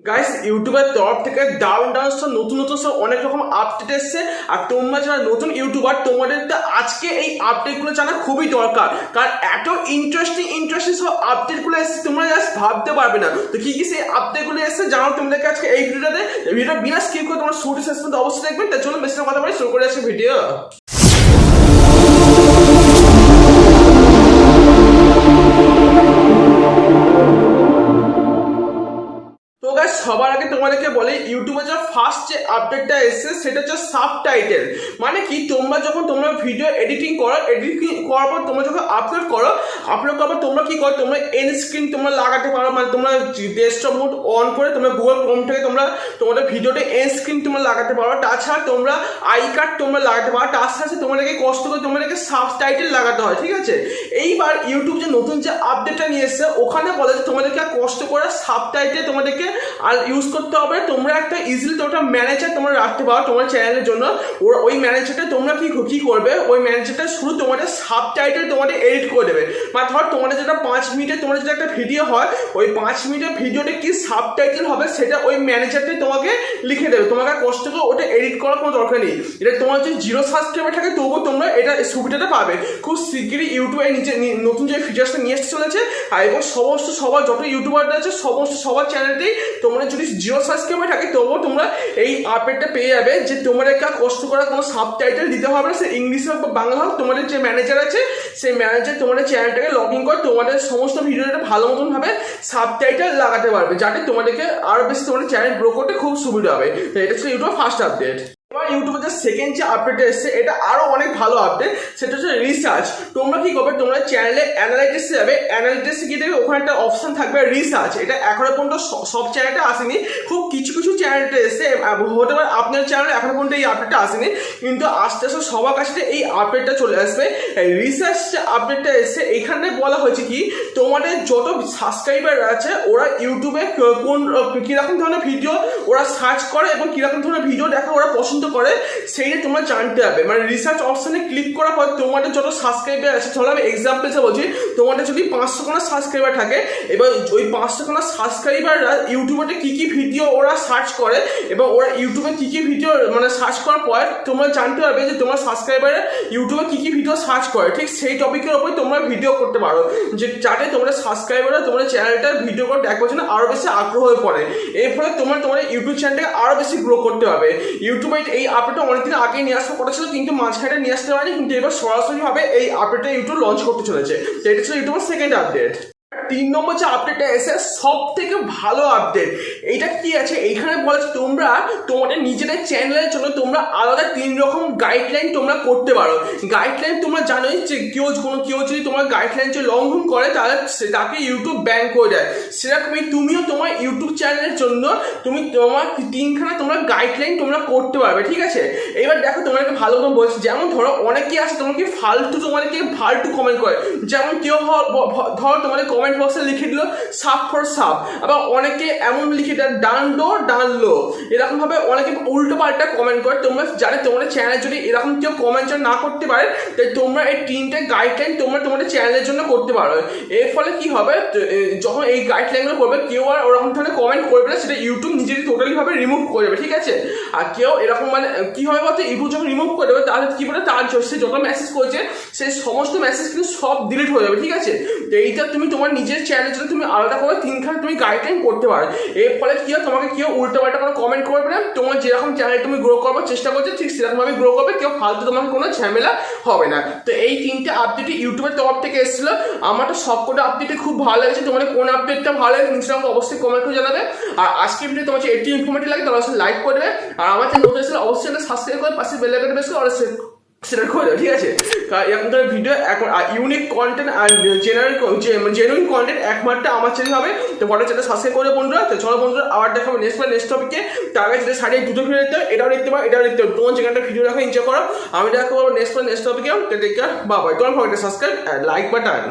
Guys ইউটিউবের তরফ থেকে দারুণ সব নতুন সব অনেক রকম আপডেট এসছে। আর তোমরা যারা নতুন ইউটিউবার তোমাদের তো আজকে এই আপডেটগুলো জানা খুবই দরকার, কারণ এত ইন্টারেস্টিং সব আপডেটগুলো এসছে তোমরা জাস্ট ভাবতে পারবে না। তো কি কি সেই আপডেটগুলো এসছে জানো তোমাদেরকে আজকে এই ভিডিওতে। ভিডিও বিনা স্কিপ করে তোমরা শুরু শেষ পর্যন্ত অবশ্যই দেখবেন। তার জন্য বেশি কথা বলে শুরু করে আসছে ভিডিও। সবার আগে তোমাদেরকে বলে ইউটিউবে যে ফার্স্ট যে আপডেটটা এসেছে সেটা হচ্ছে সাবটাইটেল। মানে কি, তোমরা যখন তোমরা ভিডিও এডিটিং করার পর তোমরা যখন আপলোড করার পর তোমরা কি করো, তোমরা এন্ড স্ক্রিন তোমরা লাগাতে পারো। মানে তোমরা ডেস্কটপ মোড অন করে তোমরা গুগল ক্রোম থেকে তোমরা তোমাদের ভিডিওতে এন্ড স্ক্রিন তোমরা লাগাতে পারো। তাছাড়া তোমরা আই কার্ড তোমরা লাগাতে পারো। তার সাথে তোমাদেরকে কষ্ট করে তোমাদেরকে সাবটাইটেল লাগাতে হয়, ঠিক আছে। এইবার ইউটিউব যে নতুন যে আপডেটটা নিয়ে এসেছে ওখানে বলে যে তোমাদেরকে কষ্ট করে সাবটাইটেল তোমাদেরকে আর ইউজ করতে হবে। তোমরা একটা ইজিলি তোমরা ম্যানেজার তোমরা রাখতে পারো তোমার চ্যানেলের জন্য। ওই ম্যানেজারটা তোমরা কি করবে, ওই ম্যানেজারটা শুধু তোমাদের সাবটাইটেল তোমাদের এডিট করে দেবে। মানে ধর তোমাদের যেটা 5 মিনিটের তোমাদের যেটা একটা ভিডিও হয়, ওই 5 মিনিটের ভিডিওতে কি সাবটাইটেল হবে সেটা ওই ম্যানেজারটাই তোমাকে লিখে দেবে। তোমাকে কষ্ট করে ওটা এডিট করার কোনো দরকার নেই। এটা তোমার যদি 0 সাবস্ক্রাইবার থাকে তবুও তোমরা এটা সুবিধাটা পাবে। খুব শিগগিরই ইউটিউবে নতুন যে ফিচার্সটা নিয়ে আসতে চলেছে। আর এবং সবার যত ইউটিউবাররা আছে সবার চ্যানেলতেই তোমরা যদি 0 সাবস্ক্রাইবার থাকে তবুও তোমরা এই আপডেটটা পেয়ে যাবে যে তোমাদের কষ্ট করার কোনো সাবটাইটেল দিতে হবে না। সে ইংলিশ হোক বা বাংলা হোক, তোমাদের যে ম্যানেজার আছে সেই ম্যানেজার তোমাদের চ্যানেলটাকে লগ ইন করে তোমাদের সমস্ত ভিডিওটা ভালো মতন ভাবে সাবটাইটেল লাগাতে পারবে, যাতে তোমাদেরকে আরো বেশি তোমাদের চ্যানেল গ্রো করতে খুব সুবিধা হবে। তো এটা ছিল ইউটিউবের ফার্স্ট আপডেট। এবার ইউটিউবে যে সেকেন্ড যে আপডেট এসছে এটা আরো অনেক ভালো আপডেট। সেটা হচ্ছে রিসার্চ। তোমরা কি করবে, তোমরা চ্যানেলে অ্যানালাইটিক্সে যাবে, অ্যানালাইটিক্সে গিয়ে দেখবে ওখানে একটা অপশন থাকবে রিসার্চ। এটা এখনো পর্যন্ত সব চ্যানেলে আসেনি, খুব কিছু চ্যানেলটা এসছে। হতে পারে আপনার চ্যানেলে এখনো পর্যন্ত এই আপডেটটা আসেনি, কিন্তু আস্তে আস্তে সবার কাছে এই আপডেটটা চলে আসবে। রিসার্চ যে আপডেটটা এসছে এখানে বলা হয়েছে কি, তোমাদের যত সাবস্ক্রাইবার আছে ওরা ইউটিউবে কোন কিরকম ধরনের ভিডিও ওরা সার্চ করে এবং কিরকম ধরনের ভিডিও দেখা ওরা পছন্দ করে সেইটা তোমরা জানতে হবে। মানে রিসার্চ অপশনে ক্লিক করার পর তোমাদের যত সাবস্ক্রাইবার আছে, ধরো আমি এক্সাম্পল হিসেবে বলছি, তোমাদের যদি 500 খানা সাবস্ক্রাইবার থাকে, এবার ওই 500 খানা সাবস্ক্রাইবাররা ইউটিউবে কি ভিডিও ওরা সার্চ করে এবং ওরা ইউটিউবে কি ভিডিও মানে সার্চ করার পর তোমরা জানতে পারবে যে তোমার সাবস্ক্রাইবাররা ইউটিউবে কি ভিডিও সার্চ করে। ঠিক সেই টপিকের উপরে তোমরা ভিডিও করতে পারো, যে যাতে তোমরা সাবস্ক্রাইবাররা তোমার চ্যানেলটার ভিডিও করে দেখবার জন্য আরো বেশি আগ্রহ হয়ে পড়ে। এর ফলে তোমার ইউটিউব চ্যানেলটাকে আরো বেশি গ্রো করতে হবে। ইউটিউবে এই আপডেটটা অনেকদিন আগে নিয়ে আসতে করেছিল, কিন্তু মাঝখানে নিয়ে আসতে পারেনি, কিন্তু এবার সরাসরি ভাবে এই আপডেটটা ইউটিউব লঞ্চ করতে চলেছে। তো এটা ছিল ইউটিউবের সেকেন্ড আপডেট। 3 নম্বর যে আপডেটটা এসে সব থেকে ভালো আপডেট। এইটা কি আছে, এইখানে বলেছে তোমরা তোমাদের নিজেদের চ্যানেলের জন্য তোমরা আলাদা 3 রকম গাইডলাইন তোমরা করতে পারো। গাইডলাইন তোমরা জানোই যে কেউ যদি তোমার গাইডলাইন যে লঙ্ঘন করে তাহলে তাকে ইউটিউব ব্যান করে দেয়। সেরকমই তুমিও তোমার ইউটিউব চ্যানেলের জন্য তুমি তোমার 3খানা তোমরা গাইডলাইন তোমরা করতে পারবে, ঠিক আছে। এবার দেখো তোমাদেরকে ভালো মতো বলছি, যেমন ধরো অনেকে আছে তোমাকে ফালতু কমেন্ট করে। যেমন কেউ ধরো তোমাদের কমেন্ট বক্সে লিখে দিল সাপ ফর সাপ, আবার অনেকে এমন লিখে দেয় ডান লো, এরকম ভাবে অনেকে উল্টো পাল্টা কমেন্ট করে। তোমরা জানে তোমাদের চ্যানেল যদি এরকম কেউ কমেন্ট না করতে পারে, তাই তোমরা এই 3টে গাইডলাইন তোমরা তোমাদের চ্যানেলের জন্য করতে পারো। এর ফলে কি হবে, যখন এই গাইডলাইনগুলো করবে কেউ আর ওরকম ধরনের কমেন্ট করবে না, সেটা ইউটিউব নিজেরই টোটালি ভাবে রিমুভ করে দেবে, ঠিক আছে। আর কেউ এরকম মানে কি হবে বলতে, ইউটিউব যখন রিমুভ করে দেবে তাহলে কি বলে, তার সে যত মেসেজ করেছে সেই সমস্ত মেসেজ কিন্তু সব ডিলিট হয়ে যাবে, ঠিক আছে। তো এইটা তুমি তোমার নিজের চ্যানেলের জন্য তুমি আলাদা করে 3খানা তুমি গাইডলাইন করতে পারো। এর ফলে কি হয়, তোমাকে কেউ উল্টো পাল্টা কোনো কমেন্ট করবে না। তোমার যেরকম চ্যানেল তুমি গ্রো করবার চেষ্টা করছো ঠিক সেরকমভাবে গ্রো করবে, কেউ ফালতু তোমাকে কোনো ঝামেলা হবে না। তো এই 3টে আপডেট ইউটিউবের তরফ থেকে এসেছিল। আমার তো সবকটা আপডেটে খুব ভালো লেগেছে। তোমাদের কোন আপডেটটা ভালো লাগে ইনস্টাগ্রামে অবশ্যই কমেন্ট করে জানাবে। আর আজকে ভিডিও তোমার একটু ইনফরমেটিভ লাগে তাহলে অবশ্যই লাইক করবে। আর আমার চ্যানেল নতুন এসেছিল অবশ্যই সাবস্ক্রাইব করে পাশে বেল আইকনটা প্রেস করে সেটা করে দেবে, ঠিক আছে। এখন ধর ভিডিও এখন ইউনিক কন্টেন্ট আর জেনুইন কন্টেন্ট একমাত্র আমার চ্যানেল হবে। তো বড় চ্যানেল সাবস্ক্রাইব করে বন্ধুরা। তো চলো বন্ধুরা, আবার দেখাবো নেক্সট টপিকে। তার আগে যেটা সাইডে দুটো ভিডিও দেখতে এটাও দেখতে পারো, এটাও দেখতে পারো। তোমার যেখানটা ভিডিও দেখো এনজয় করো। আমি দেখাবো নেক্সট টপিকে। তো টেক কেয়ার, বাই বাই। তোমার সাবস্ক্রাইব লাইক বাটন।